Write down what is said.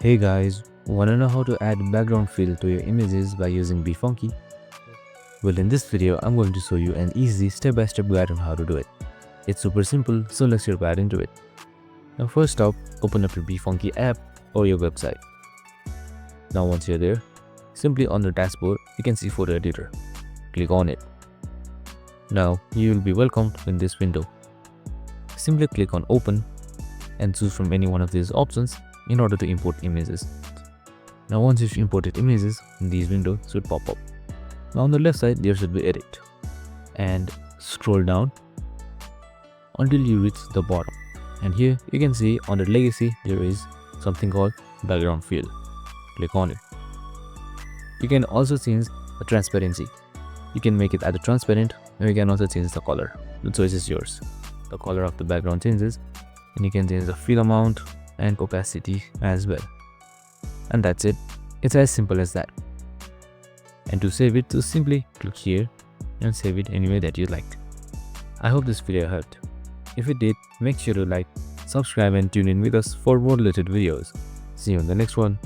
Hey guys, wanna know how to add background fill to your images by using BeFunky? Well, in this video, I'm going to show you an easy step-by-step guide on how to do it. It's super simple, so let's get right into it. Now first up, open up your BeFunky app or your website. Now once you're there, simply on the dashboard, you can see photo editor. Click on it. Now you will be welcomed in this window. Simply click on open and choose from any one of these options in order to import images. Now once you've imported images, these windows should pop up. Now on the left side there should be edit and scroll down until you reach the bottom, and here you can see on the legacy there is something called background fill. Click on it. You can also change the transparency. You can make it either transparent or you can also change the color. The choice is yours. The color of the background changes and you can change the fill amount and opacity as well. And that's it. It's as simple as that. And to save it, just simply click here and save it any way that you like. I hope this video helped. If it did, make sure to like, subscribe and tune in with us for more related videos. See you in the next one.